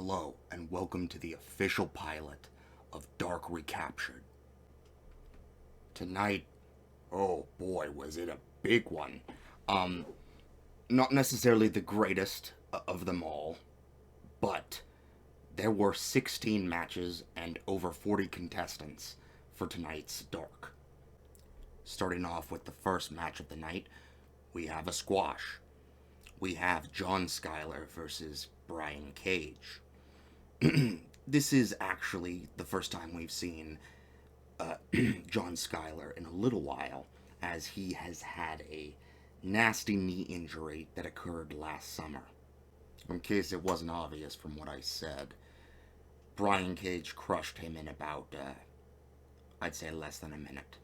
Hello, and welcome to the official pilot of Dark Recaptured. Tonight, oh boy, was it a big one. Um, Not necessarily the greatest of them all, but there were 16 matches and over 40 contestants for tonight's Dark. Starting off with the first match of the night, we have a squash. We have John Skyler versus Brian Cage. This is actually the first time we've seen John Skyler in a little while, as he has had a nasty knee injury that occurred last summer. In case it wasn't obvious from what I said, Brian Cage crushed him in about, I'd say less than a minute.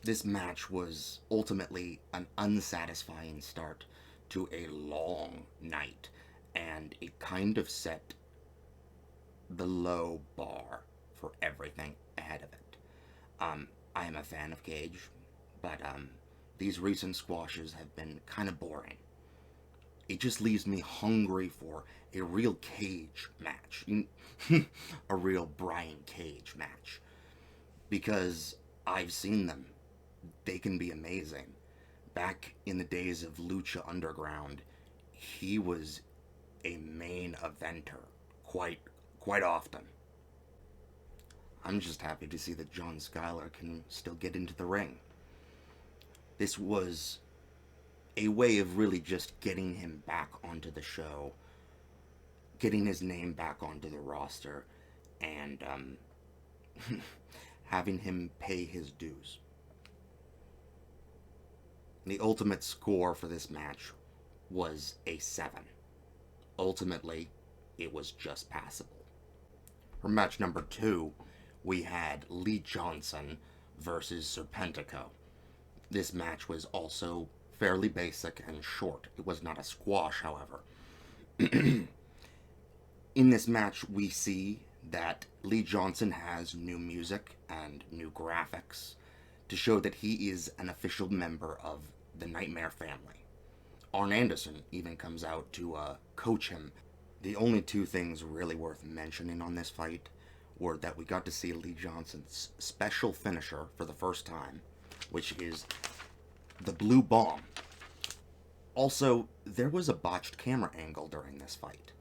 This match was ultimately an unsatisfying start to a long night, and it kind of set the low bar for everything ahead of it. I am a fan of Cage, but these recent squashes have been kind of boring. It just leaves me hungry for a real Cage match, a real Brian Cage match, because I've seen them. They can be amazing. Back in the days of Lucha Underground, he was a main eventer quite often. I'm just happy to see that John Skyler can still get into the ring. This was a way of really just getting him back onto the show, getting his name back onto the roster, and having him pay his dues. The ultimate score for this match was a 7. Ultimately, it was just passable. For match number 2, we had Lee Johnson versus Serpentico. This match was also fairly basic and short. It was not a squash, however. In this match, we see that Lee Johnson has new music and new graphics to show that he is an official member of the Nightmare family. Arn Anderson even comes out to coach him. The only two things really worth mentioning on this fight were that we got to see Lee Johnson's special finisher for the first time, which is the Blue Bomb. Also, there was a botched camera angle during this fight.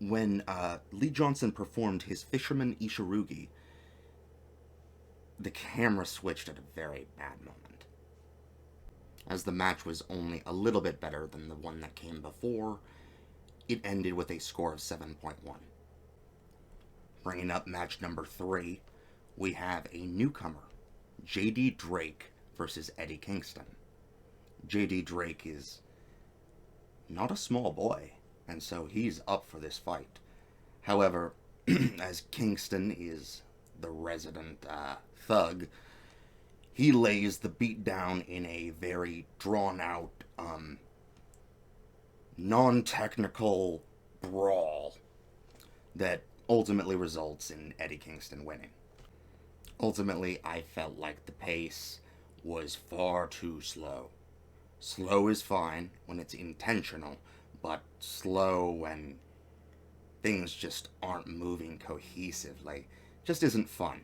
When Lee Johnson performed his Fisherman Ishirugi, the camera switched at a very bad moment. As the match was only a little bit better than the one that came before, it ended with a score of 7.1. Bringing up match number 3, we have a newcomer, JD Drake versus Eddie Kingston. JD Drake is not a small boy, and so he's up for this fight. However, as Kingston is the resident thug, he lays the beat down in a very drawn-out, non-technical brawl that ultimately results in Eddie Kingston winning. Ultimately, I felt like the pace was far too slow. Slow is fine when it's intentional, but slow when things just aren't moving cohesively just isn't fun.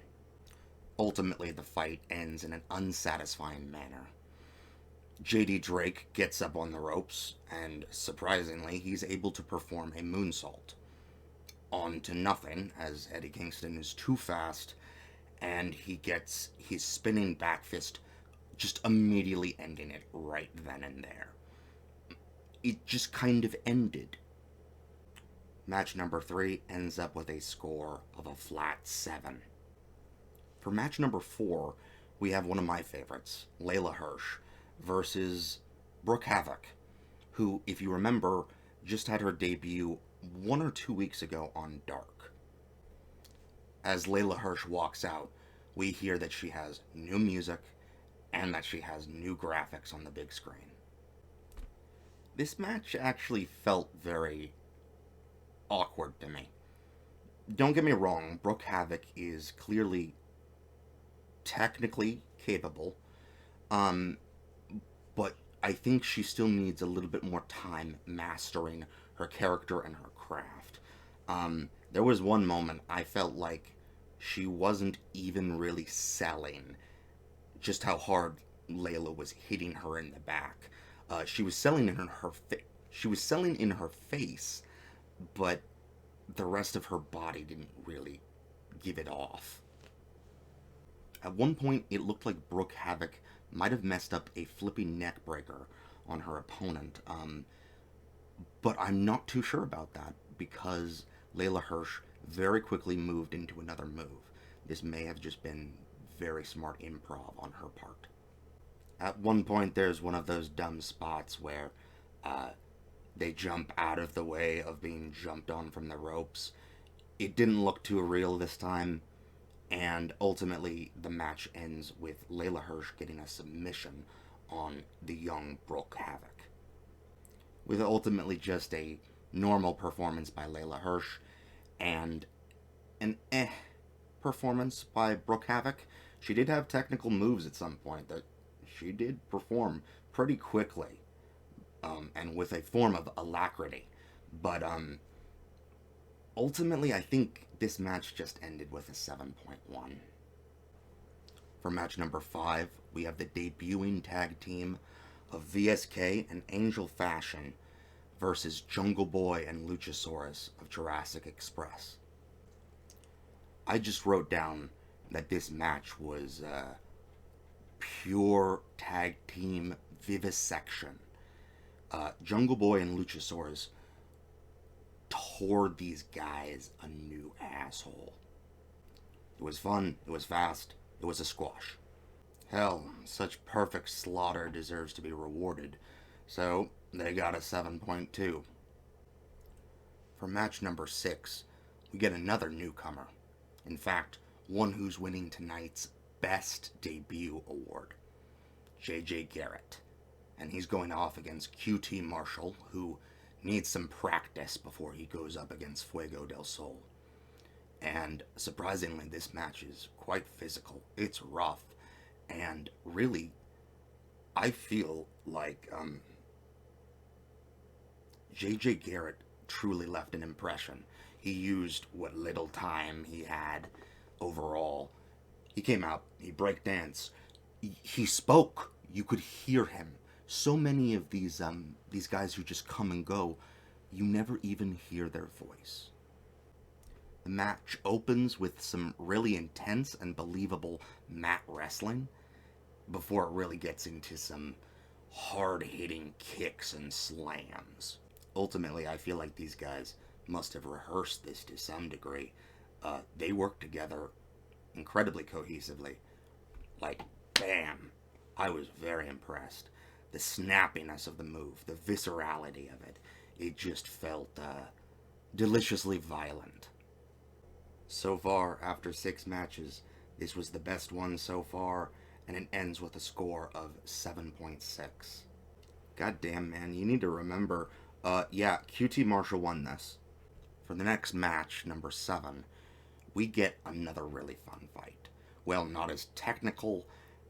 Ultimately, the fight ends in an unsatisfying manner. JD Drake gets up on the ropes, and surprisingly, he's able to perform a moonsault. On to nothing, as Eddie Kingston is too fast, and he gets his spinning back fist, just immediately ending it right then and there. It just kind of ended. Match number 3 ends up with a score of a flat 7. For match number 4, we have one of my favorites, Layla Hirsch, versus Brooke Havoc, who, if you remember, just had her debut 1 or 2 weeks ago on Dark. As Layla Hirsch walks out, we hear that she has new music and that she has new graphics on the big screen. This match actually felt very awkward to me. Don't get me wrong, Brooke Havoc is clearly technically capable, but I think she still needs a little bit more time mastering her character and her craft. There was one moment I felt like she wasn't even really selling just how hard Layla was hitting her in the back. She was selling she was selling in her face, but the rest of her body didn't really give it off. At one point, it looked like Brooke Havoc might have messed up a flipping neckbreaker on her opponent, but I'm not too sure about that because Layla Hirsch very quickly moved into another move. This may have just been very smart improv on her part. At one point, there's one of those dumb spots where they jump out of the way of being jumped on from the ropes. It didn't look too real this time, and ultimately the match ends with Layla Hirsch getting a submission on the young Brooke Havoc. With ultimately just a normal performance by Layla Hirsch and an performance by Brooke Havoc. She did have technical moves at some point that she did perform pretty quickly, and with a form of alacrity. But ultimately, I think this match just ended with a 7.1. For match number 5, we have the debuting tag team of VSK and Angel Fashion versus Jungle Boy and Luchasaurus of Jurassic Express. I just wrote down that this match was pure tag team vivisection. Jungle Boy and Luchasaurus tore these guys a new asshole. It was fun, it was fast, it was a squash. Hell, such perfect slaughter deserves to be rewarded, so they got a 7.2. For match number 6, we get another newcomer. In fact, one who's winning tonight's Best Debut Award, JJ Garrett. And he's going off against QT Marshall, who needs some practice before he goes up against Fuego del Sol. And surprisingly, this match is quite physical. It's rough. And really, I feel like JJ Garrett truly left an impression. He used what little time he had overall. He came out, he breakdanced, he spoke. You could hear him. So many of these guys who just come and go, you never even hear their voice. The match opens with some really intense and believable mat wrestling before it really gets into some hard-hitting kicks and slams. Ultimately, I feel like these guys must have rehearsed this to some degree. They work together incredibly cohesively. Like, bam! I was very impressed. The snappiness of the move, the viscerality of it, it just felt deliciously violent. So far, after 6 matches, this was the best one so far, and it ends with a score of 7.6. Goddamn, man, you need to remember, QT Marshall won this. For the next match, number 7, we get another really fun fight. Well, not as technical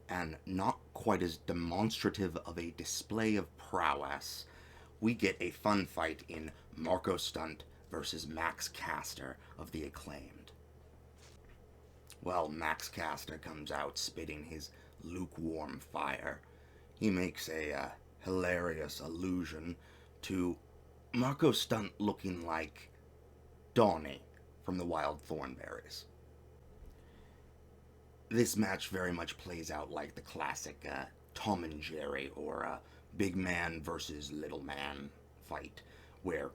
and not quite as demonstrative of a display of prowess. We get a fun fight in Marco Stunt versus Max Caster of the Acclaimed. Well, Max Caster comes out spitting his lukewarm fire. He makes a hilarious allusion to Marco Stunt looking like Donnie from the Wild Thornberrys. This match very much plays out like the classic Tom and Jerry or big man versus little man fight, where,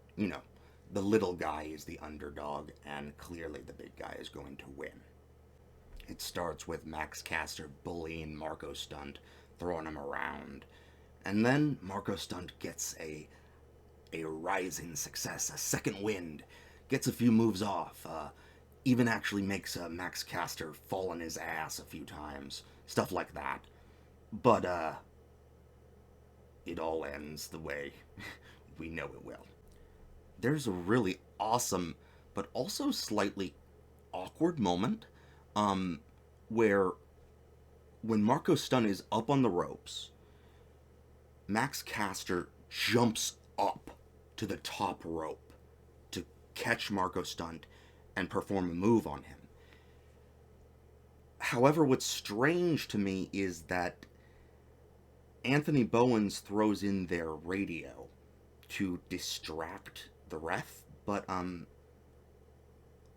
the little guy is the underdog and clearly the big guy is going to win. It starts with Max Caster bullying Marco Stunt, throwing him around, and then Marco Stunt gets a rising success, a second wind, gets a few moves off, even actually makes Max Caster fall on his ass a few times, stuff like that. But it all ends the way we know it will. There's a really awesome, but also slightly awkward moment, where when Marco Stunt is up on the ropes, Max Caster jumps up to the top rope to catch Marco Stunt and perform a move on him. However, what's strange to me is that Anthony Bowens throws in their radio to distract the ref, but I'm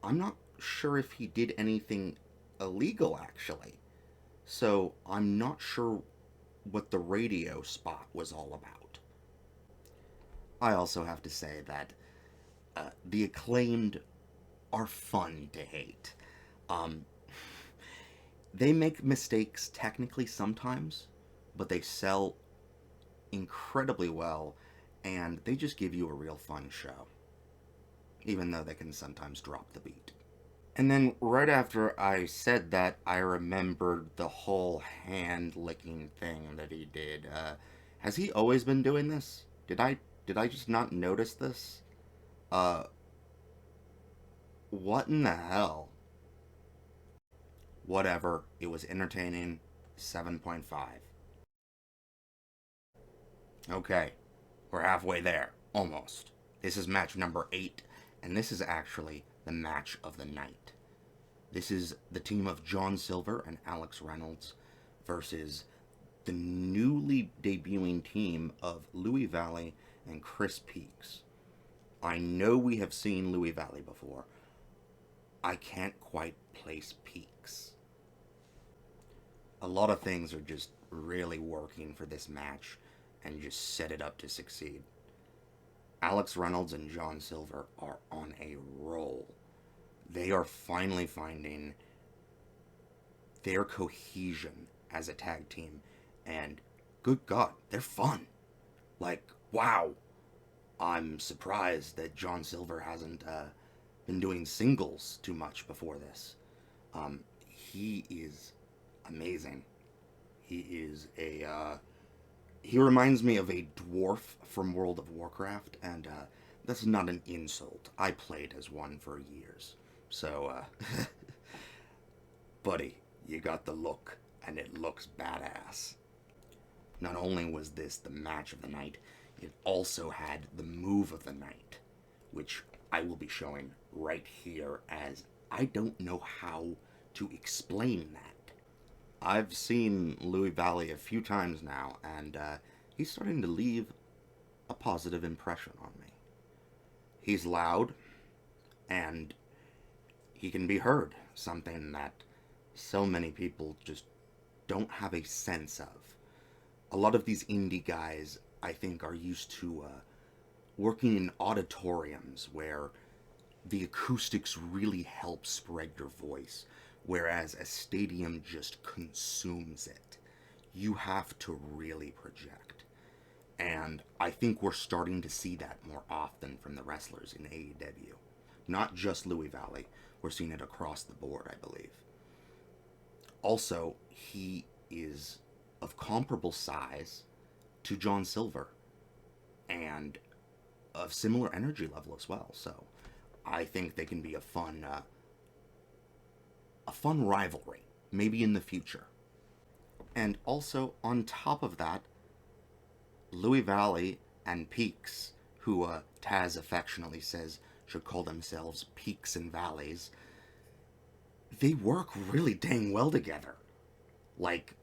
not sure if he did anything illegal actually. So I'm not sure what the radio spot was all about. I also have to say that the Acclaimed are fun to hate. Um, they make mistakes technically sometimes, but they sell incredibly well, and they just give you a real fun show, even though they can sometimes drop the beat. And then right after I said that, I remembered the whole hand licking thing that he did. Has he always been doing this? Did I just not notice this? Uh, what in the hell? Whatever. It was entertaining. 7.5. Okay, we're halfway there. Almost. This is match number 8, and this is actually the match of the night. This is the team of John Silver and Alex Reynolds versus the newly debuting team of Louis Valley and Chris Peaks. I know we have seen Louis Valley before. I can't quite place Peaks. A lot of things are just really working for this match and just set it up to succeed. Alex Reynolds and John Silver are on a roll. They are finally finding their cohesion as a tag team, and good God, they're fun. Like, wow. I'm surprised that John Silver hasn't been doing singles too much before this. He is amazing. He reminds me of a dwarf from World of Warcraft, and that's not an insult. I played as one for years. So, buddy, you got the look, and it looks badass. Not only was this the match of the night, it also had the move of the night, which I will be showing right here, as I don't know how to explain that. I've seen Louis Valley a few times now, and he's starting to leave a positive impression on me. He's loud, and he can be heard, something that so many people just don't have a sense of. A lot of these indie guys, I think, are used to working in auditoriums where the acoustics really help spread your voice, whereas a stadium just consumes it. You have to really project. And I think we're starting to see that more often from the wrestlers in AEW. Not just Louis Valley. We're seeing it across the board, I believe. Also, he is of comparable size to John Silver, and of similar energy level as well. So I think they can be a fun rivalry, maybe in the future. And also, on top of that, Louis Valley and Peaks, who Taz affectionately says should call themselves Peaks and Valleys, they work really dang well together. Like,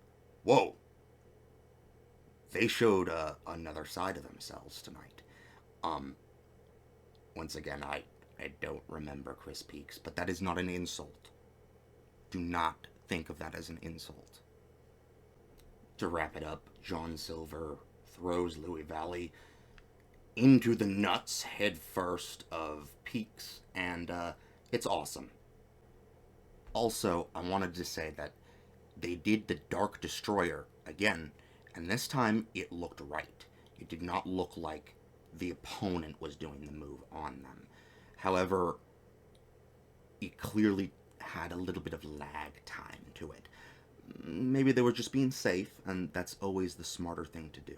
whoa. They showed another side of themselves tonight. Once again, I don't remember Chris Peaks, but that is not an insult. Do not think of that as an insult. To wrap it up, John Silver throws Louis Valley into the nuts head first of Peaks, and it's awesome. Also, I wanted to say that they did the Dark Destroyer again, and this time it looked right. It did not look like the opponent was doing the move on them. However, it clearly had a little bit of lag time to it. Maybe they were just being safe, and that's always the smarter thing to do.